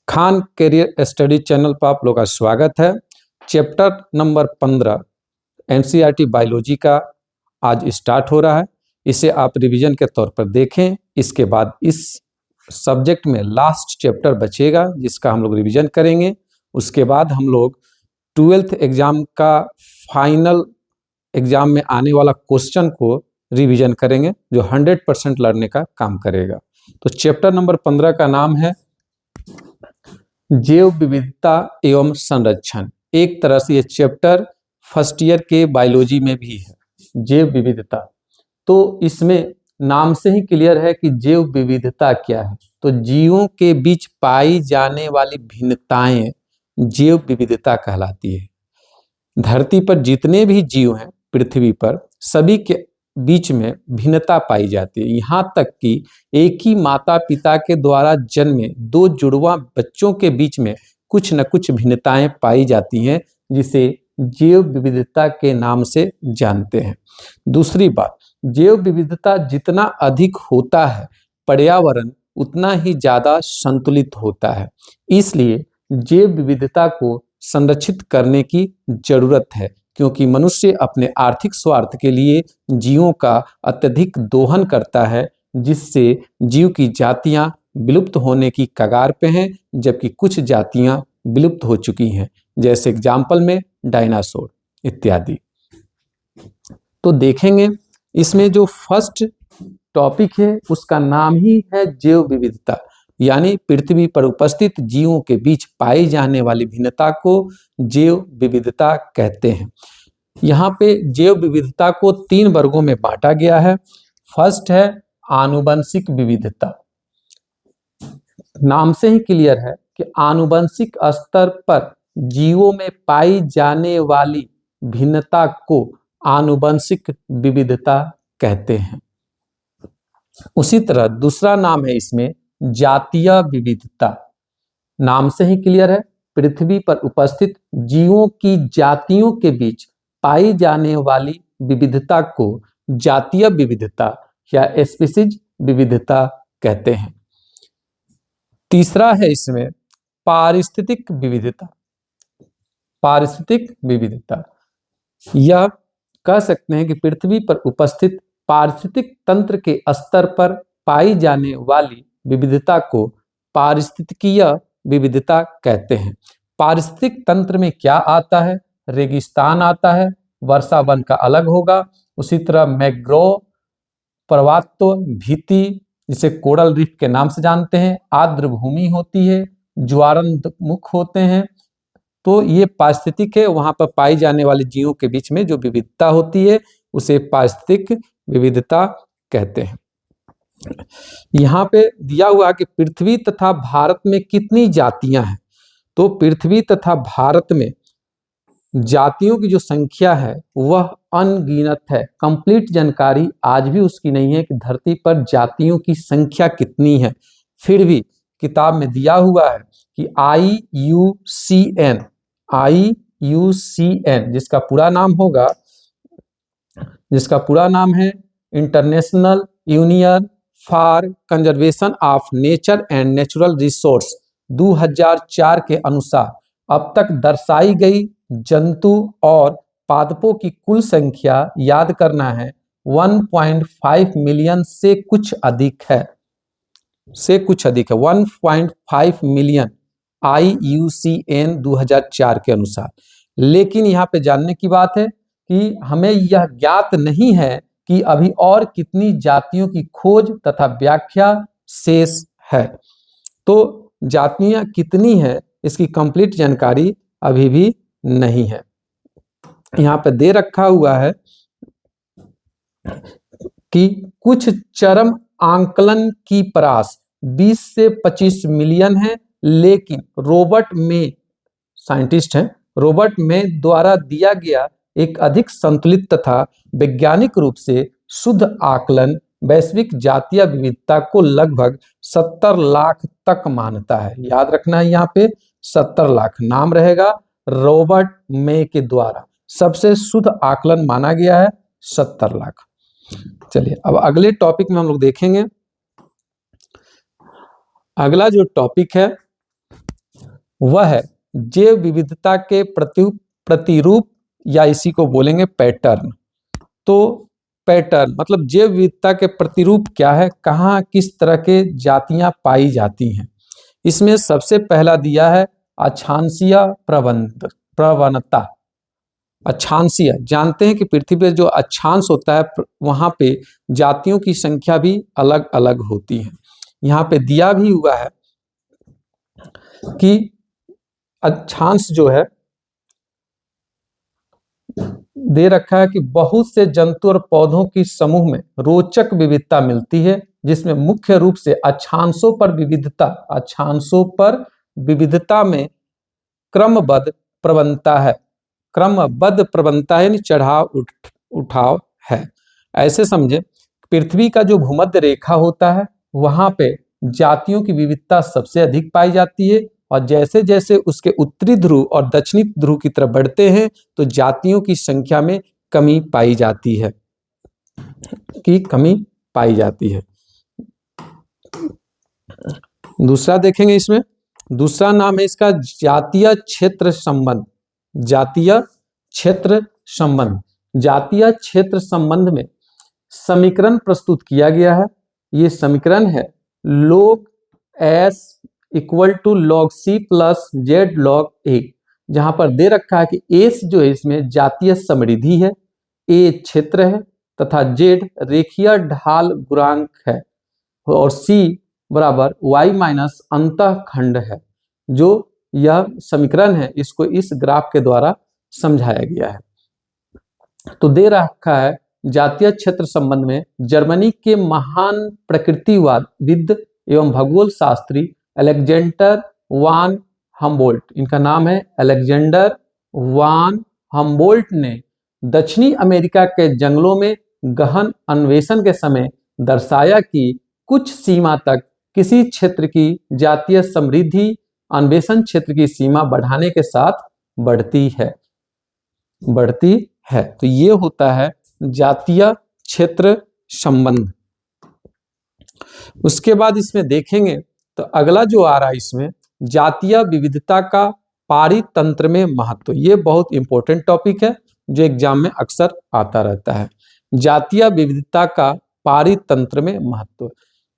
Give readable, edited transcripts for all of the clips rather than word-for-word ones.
Khan career study channel पर आप लोग का स्वागत है। चैप्टर नंबर 15 एनसीईआरटी बायोलॉजी का आज स्टार्ट हो रहा है। इसे आप रिवीजन के तौर पर देखें। इसके बाद इस सब्जेक्ट में लास्ट चैप्टर बचेगा जिसका हम लोग रिवीजन करेंगे। उसके बाद हम लोग 12th एग्जाम का फाइनल एग्जाम में आने वाला क्वेश्चन को रिवीजन करेंगे जो 100% लड़ने का काम करेगा। तो चैप्टर नंबर 15 का नाम है जैव विविधता एवं संरक्षण। एक तरह से ये चैप्टर फर्स्ट ईयर के बायोलॉजी में भी है, जैव विविधता। तो इसमें नाम से ही क्लियर है कि जैव विविधता क्या है। तो जीवों के बीच पाई जाने वाली भिन्नताएं जैव विविधता कहलाती है। धरती पर जितने भी जीव हैं पृथ्वी पर, सभी के बीच में भिन्नता पाई जाती है। यहाँ तक कि एक ही माता पिता के द्वारा जन्मे दो जुड़वा बच्चों के बीच में कुछ न कुछ भिन्नताएं पाई जाती हैं, जिसे जैव विविधता के नाम से जानते हैं। दूसरी बात, जैव विविधता जितना अधिक होता है पर्यावरण उतना ही ज़्यादा संतुलित होता है। इसलिए जैव विविधता को संरक्षित करने की जरूरत है, क्योंकि मनुष्य अपने आर्थिक स्वार्थ के लिए जीवों का अत्यधिक दोहन करता है, जिससे जीव की जातियां विलुप्त होने की कगार पे हैं, जबकि कुछ जातियां विलुप्त हो चुकी हैं, जैसे एग्जाम्पल में डायनासोर इत्यादि। तो देखेंगे इसमें जो फर्स्ट टॉपिक है उसका नाम ही है जैव विविधता, यानी पृथ्वी पर उपस्थित जीवों के बीच पाई जाने वाली भिन्नता को जैव विविधता कहते हैं। यहाँ पे जैव विविधता को 3 वर्गों में बांटा गया है। फर्स्ट है आनुवंशिक विविधता। नाम से ही क्लियर है कि आनुवंशिक स्तर पर जीवों में पाई जाने वाली भिन्नता को आनुवंशिक विविधता कहते हैं। उसी तरह दूसरा नाम है इसमें जातीय विविधता। नाम से ही क्लियर है, पृथ्वी पर उपस्थित जीवों की जातियों के बीच पाई जाने वाली विविधता को जातीय विविधता या स्पीशीज विविधता कहते हैं। तीसरा है इसमें पारिस्थितिक विविधता। पारिस्थितिक विविधता यह कह सकते हैं कि पृथ्वी पर उपस्थित पारिस्थितिक तंत्र के स्तर पर पाई जाने वाली विविधता को पारिस्थितिकीय विविधता कहते हैं। पारिस्थितिक तंत्र में क्या आता है? रेगिस्तान आता है, वर्षा वन का अलग होगा। उसी तरह मैंग्रोव, पर्वतो भीति जिसे कोरल रीफ के नाम से जानते हैं, आर्द्र भूमि होती है, ज्वारंतमुख होते हैं। तो ये पारिस्थितिक है, वहां पर पाई जाने वाली जीवों के बीच में जो विविधता होती है उसे पारिस्थितिक विविधता कहते हैं। यहाँ पे दिया हुआ कि पृथ्वी तथा भारत में कितनी जातियां हैं। तो पृथ्वी तथा भारत में जातियों की जो संख्या है वह अनगिनत है। कंप्लीट जानकारी आज भी उसकी नहीं है कि धरती पर जातियों की संख्या कितनी है। फिर भी किताब में दिया हुआ है कि IUCN जिसका पूरा नाम है international union for conservation of nature and natural resource, 2004 के अनुसार अब तक दर्शाई गई जंतु और पादपों की कुल संख्या याद करना है 1.5 मिलियन से कुछ अधिक है। 1.5 मिलियन IUCN 2004 के अनुसार। लेकिन यहाँ पे जानने की बात है कि हमें यह ज्ञात नहीं है कि अभी और कितनी जातियों की खोज तथा व्याख्या शेष है। तो जातियां कितनी है इसकी कंप्लीट जानकारी अभी भी नहीं है। यहाँ पे दे रखा हुआ है कि कुछ चरम आंकलन की प्रयास 20 से 25 मिलियन है, लेकिन रॉबर्ट में साइंटिस्ट हैं, रॉबर्ट में द्वारा दिया गया एक अधिक संतुलित तथा वैज्ञानिक रूप से शुद्ध आकलन वैश्विक जातीय विविधता को लगभग 70 लाख तक मानता है। याद रखना है यहाँ पे 70 लाख नाम रहेगा। रॉबर्ट मे के द्वारा सबसे शुद्ध आकलन माना गया है 70 लाख। चलिए अब अगले टॉपिक में हम लोग देखेंगे। अगला जो टॉपिक है वह है जैव विविधता के प्रतिरूप या इसी को बोलेंगे पैटर्न। तो पैटर्न मतलब जैव विविधता के प्रतिरूप क्या है, कहाँ किस तरह के जातियां पाई जाती हैं। इसमें सबसे पहला दिया है अक्षांशीय प्रवणता। अक्षांशीय जानते हैं कि पृथ्वी पे जो अक्षांश होता है वहां पे जातियों की संख्या भी अलग अलग होती है। यहाँ पे दिया भी हुआ है कि अक्षांश जो है दे रखा है कि बहुत से जंतु और पौधों की समूह में रोचक विविधता मिलती है, जिसमें मुख्य रूप से अक्षांशों पर विविधता में क्रमबद्ध प्रवणता है। क्रमबद्ध प्रवणता यानी चढ़ाव उठाव है। ऐसे समझे, पृथ्वी का जो भूमध्य रेखा होता है वहां पे जातियों की विविधता सबसे अधिक पाई जाती है, और जैसे जैसे उसके उत्तरी ध्रुव और दक्षिणी ध्रुव की तरफ बढ़ते हैं तो जातियों की संख्या में कमी पाई जाती है दूसरा देखेंगे, इसमें दूसरा नाम है इसका जातीय क्षेत्र संबंध। जातीय क्षेत्र संबंध में समीकरण प्रस्तुत किया गया है। ये समीकरण है log s equal to log c plus z log a, जहां पर दे रखा है कि s जो है इसमें जातीय समृद्धि है, a क्षेत्र है तथा z रेखीय ढाल गुणांक है और c बराबर y माइनस अंतःखंड है। जो यह समीकरण है इसको इस ग्राफ के द्वारा समझाया गया है। तो दे रखा है जातीय क्षेत्र संबंध में जर्मनी के महान प्रकृतिवाद एवं भूगोल शास्त्री अलेक्जेंडर वान हम्बोल्ट, इनका नाम है अलेक्जेंडर वान हम्बोल्ट ने दक्षिणी अमेरिका के जंगलों में गहन अन्वेषण के समय दर्शाया कि कुछ सीमा तक किसी क्षेत्र की जातीय समृद्धि अन्वेषण क्षेत्र की सीमा बढ़ाने के साथ बढ़ती है। तो ये होता है जातीय क्षेत्र संबंध। उसके बाद इसमें देखेंगे तो अगला जो आ रहा है इसमें जातीय विविधता का पारितंत्र में महत्व। ये बहुत इंपॉर्टेंट टॉपिक है जो एग्जाम में अक्सर आता रहता है। जातीय विविधता का पारितंत्र में महत्व,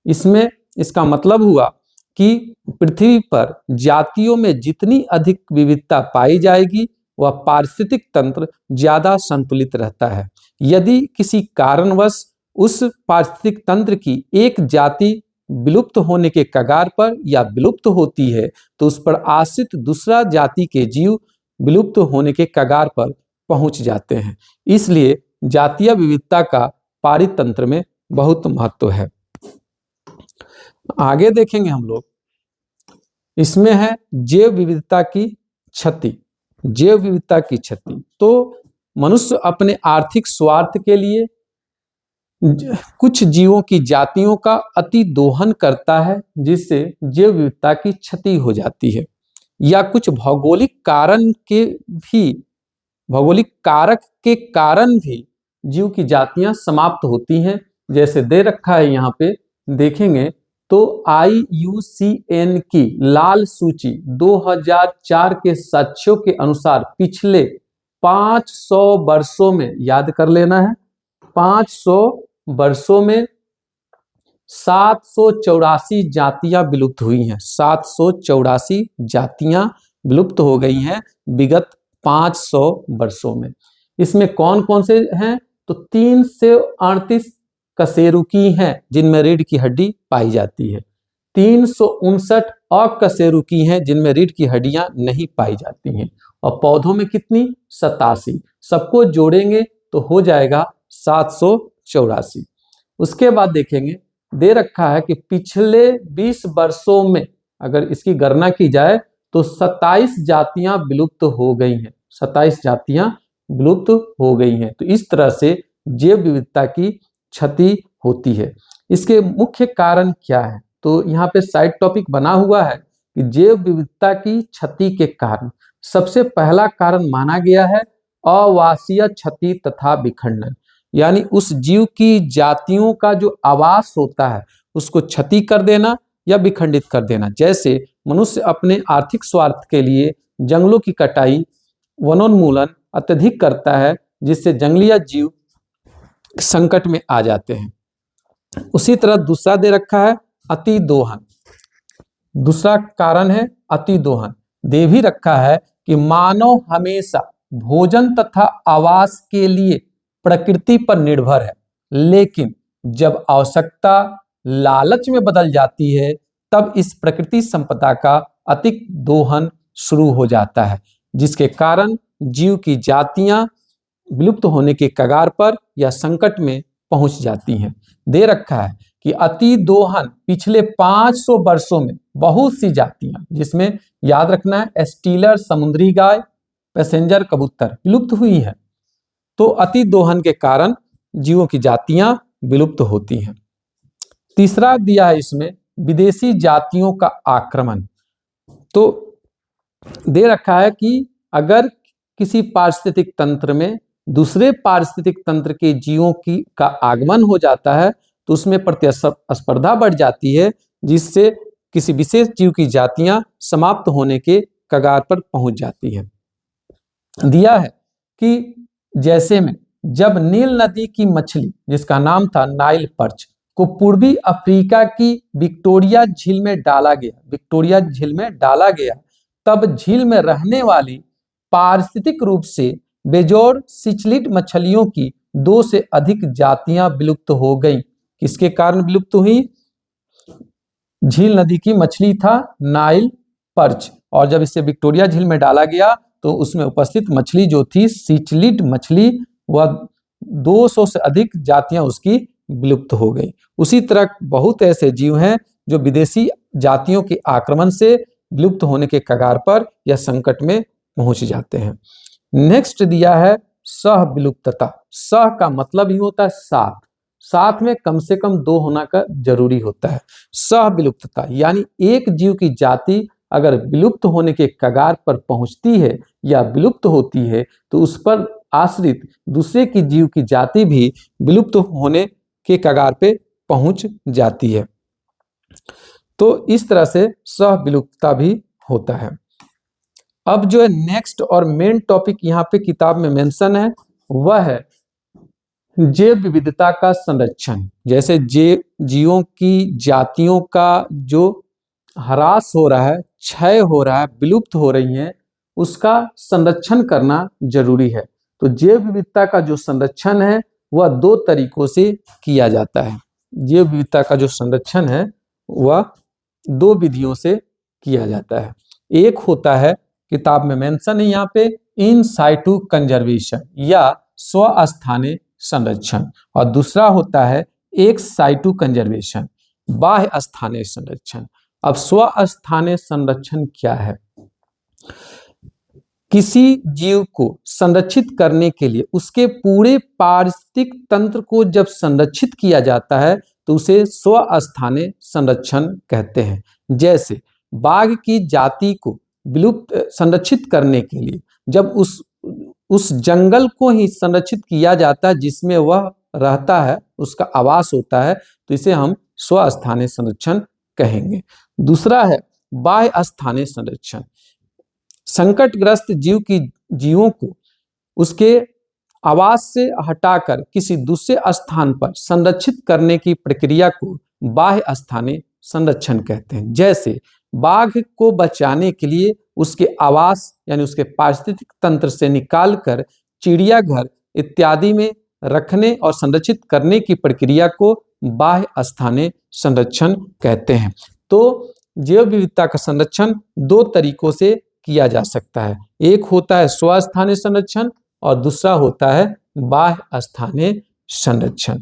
इसमें इसका मतलब हुआ कि पृथ्वी पर जातियों में जितनी अधिक विविधता पाई जाएगी वह पारिस्थितिक तंत्र ज्यादा संतुलित रहता है। यदि किसी कारणवश उस पारिस्थितिक तंत्र की एक जाति विलुप्त होने के कगार पर या विलुप्त होती है तो उस पर आश्रित दूसरा जाति के जीव विलुप्त होने के कगार पर पहुंच जाते हैं। इसलिए जातीय विविधता का पारितंत्र में बहुत महत्व है। आगे देखेंगे हम लोग, इसमें है जैव विविधता की क्षति। जैव विविधता की क्षति तो मनुष्य अपने आर्थिक स्वार्थ के लिए कुछ जीवों की जातियों का अति दोहन करता है, जिससे जैव विविधता की क्षति हो जाती है। या कुछ भौगोलिक कारक के कारण भी जीव की जातियां समाप्त होती हैं। जैसे दे रखा है यहाँ पे देखेंगे तो IUCN की लाल सूची 2004 के साक्ष्यों के अनुसार पिछले 500 वर्षों में, याद कर लेना है, 500 वर्षों में 784 जातियां विलुप्त हुई हैं। 784 जातियां विलुप्त हो गई हैं विगत 500 वर्षों में। इसमें कौन कौन से हैं तो 3 से 38 कशेरुकी हैं जिनमें रीढ़ की हड्डी पाई जाती है। 359 अकशेरुकी हैं जिनमें रीढ़ की हड्डियां नहीं पाई जाती हैं। और पौधों में कितनी 87। सबको जोड़ेंगे तो हो जाएगा 784। उसके बाद देखेंगे दे रखा है कि पिछले 20 वर्षों में अगर इसकी गणना की जाए तो 27 जातियां विलुप्त हो गई हैं। 27 जातियां विलुप्त हो गई हैं। तो इस तरह से जैव विविधता की क्षति होती है। इसके मुख्य कारण क्या है तो यहाँ पे साइड टॉपिक बना हुआ है कि जैव विविधता की क्षति के कारण सबसे पहला कारण माना गया है आवासीय क्षति तथा विखंडन, यानी उस जीव की जातियों का जो आवास होता है उसको क्षति कर देना या विखंडित कर देना। जैसे मनुष्य अपने आर्थिक स्वार्थ के लिए जंगलों की कटाई, वनोन्मूलन अत्यधिक करता है, जिससे जंगली जीव संकट में आ जाते हैं। उसी तरह दूसरा दे रखा है अति दोहन। दूसरा कारण है अति दोहन। दे भी रखा है कि मानव हमेशा भोजन तथा आवास के लिए प्रकृति पर निर्भर है, लेकिन जब आवश्यकता लालच में बदल जाती है तब इस प्रकृति संपदा का अति दोहन शुरू हो जाता है, जिसके कारण जीव की जातियां विलुप्त होने के कगार पर या संकट में पहुंच जाती हैं। दे रखा है कि अति दोहन पिछले 500 वर्षों में बहुत सी जातियां, जिसमें याद रखना है स्टीलर समुद्री गाय, पैसेंजर कबूतर विलुप्त हुई है। तो अति दोहन के कारण जीवों की जातियां विलुप्त होती हैं। तीसरा दिया है इसमें विदेशी जातियों का आक्रमण। तो दे रखा है कि अगर किसी पारिस्थितिक तंत्र में दूसरे पारिस्थितिक तंत्र के जीवों का आगमन हो जाता है तो उसमें प्रतिस्पर्धा बढ़ जाती है, जिससे किसी विशेष जीव की जातियां समाप्त होने के कगार पर पहुंच जाती है। दिया है कि जैसे में जब नील नदी की मछली, जिसका नाम था नाइल पर्च, को पूर्वी अफ्रीका की विक्टोरिया झील में डाला गया, तब झील में रहने वाली पारिस्थितिक रूप से बेजोड़ सिचलिड मछलियों की 2 से अधिक जातियां विलुप्त हो गईं। किसके कारण विलुप्त हुई? झील नदी की मछली था नाइल पर्च, और जब इसे विक्टोरिया झील में डाला गया तो उसमें उपस्थित मछली जो थी सिचलिड मछली, वह 200 से अधिक जातियां उसकी विलुप्त हो गई। उसी तरह बहुत ऐसे जीव हैं जो विदेशी जातियों के आक्रमण से विलुप्त होने के कगार पर या संकट में पहुंच जाते हैं। नेक्स्ट दिया है सह विलुप्तता। सह का मतलब ही होता है साथ, साथ में कम से कम 2 होना का जरूरी होता है। सह विलुप्तता यानी एक जीव की जाति अगर विलुप्त होने के कगार पर पहुंचती है या विलुप्त होती है तो उस पर आश्रित दूसरे की जीव की जाति भी विलुप्त होने के कगार पे पहुंच जाती है। तो इस तरह से सह विलुप्तता भी होता है। अब जो है नेक्स्ट और मेन टॉपिक यहाँ पे किताब में मेंशन है वह है जैव विविधता का संरक्षण। जैसे जीवों की जातियों का जो ह्रास हो रहा है, क्षय हो रहा है, विलुप्त हो रही हैं, उसका संरक्षण करना जरूरी है। तो जैव विविधता का जो संरक्षण है वह 2 तरीकों से किया जाता है। जैव विविधता का जो संरक्षण है वह 2 विधियों से किया जाता है। एक होता है, किताब में मेंशन है यहाँ पे, इन साइटू कंजर्वेशन या स्वस्थानीय संरक्षण, और दूसरा होता है एक्स साइटू कंजर्वेशन, बाह्य स्थानीय संरक्षण। अब स्वस्थानीय संरक्षण क्या है? किसी जीव को संरक्षित करने के लिए उसके पूरे पारिस्थितिक तंत्र को जब संरक्षित किया जाता है तो उसे स्वस्थानीय संरक्षण कहते हैं। जैसे बाघ की जाति को विलुप्त संरक्षित करने के लिए जब उस जंगल को ही संरक्षित किया जाता है जिसमें वह रहता है, उसका आवास होता है, तो इसे हम स्वस्थानीय संरक्षण कहेंगे। दूसरा है बाह्य स्थानीय संरक्षण। संकटग्रस्त जीवों को उसके आवास से हटाकर किसी दूसरे स्थान पर संरक्षित करने की प्रक्रिया को बाह्य स्थानीय संरक्षण कहते हैं। जैसे बाघ को बचाने के लिए उसके आवास यानी उसके पारिस्थितिक तंत्र से निकालकर चिड़ियाघर इत्यादि में रखने और संरक्षित करने की प्रक्रिया को बाह्य स्थानीय संरक्षण कहते हैं। तो जैव विविधता का संरक्षण 2 तरीकों से किया जा सकता है। एक होता है स्वस्थानीय संरक्षण और दूसरा होता है बाह्य स्थानीय संरक्षण।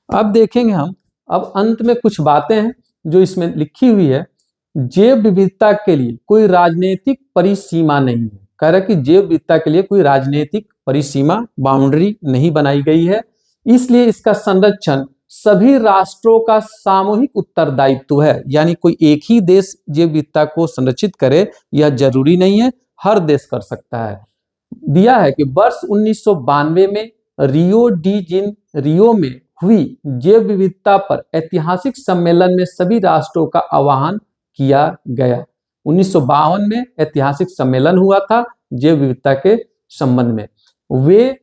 अब देखेंगे हम, अब अंत में कुछ बातें हैं जो इसमें लिखी हुई है। जैव विविधता के लिए कोई राजनीतिक परिसीमा नहीं है। कह रहा है कि जैव विविधता के लिए कोई राजनीतिक परिसीमा, बाउंड्री नहीं बनाई गई है, इसलिए इसका संरक्षण सभी राष्ट्रों का सामूहिक उत्तरदायित्व है। यानी कोई एक ही देश जैव विविधता को संरक्षित करे यह जरूरी नहीं है, हर देश कर सकता है। दिया है कि वर्ष 1992 में रियो में हुई जैव विविधता पर ऐतिहासिक सम्मेलन में सभी राष्ट्रों का आह्वान किया गया। 1952 में ऐतिहासिक सम्मेलन हुआ था जैव विविधता के संबंध में। वे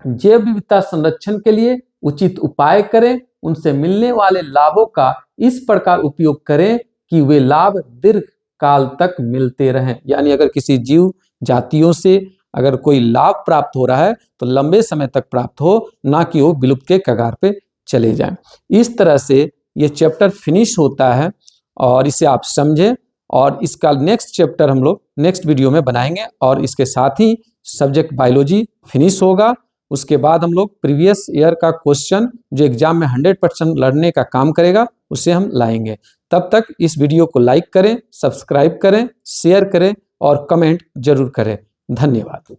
जैव विविधता संरक्षण के लिए उचित उपाय करें, उनसे मिलने वाले लाभों का इस प्रकार उपयोग करें कि वे लाभ दीर्घ काल तक मिलते रहें। यानी अगर किसी जीव जातियों से अगर कोई लाभ प्राप्त हो रहा है तो लंबे समय तक प्राप्त हो, ना कि वो विलुप्त के कगार पे चले जाएं। इस तरह से ये चैप्टर फिनिश होता है और इसे आप समझें, और इसका नेक्स्ट चैप्टर हम लोग नेक्स्ट वीडियो में बनाएंगे और इसके साथ ही सब्जेक्ट बायोलॉजी फिनिश होगा। उसके बाद हम लोग प्रीवियस ईयर का क्वेश्चन जो एग्जाम में 100% लड़ने का काम करेगा उसे हम लाएंगे। तब तक इस वीडियो को लाइक करें, सब्सक्राइब करें, शेयर करें और कमेंट जरूर करें। धन्यवाद।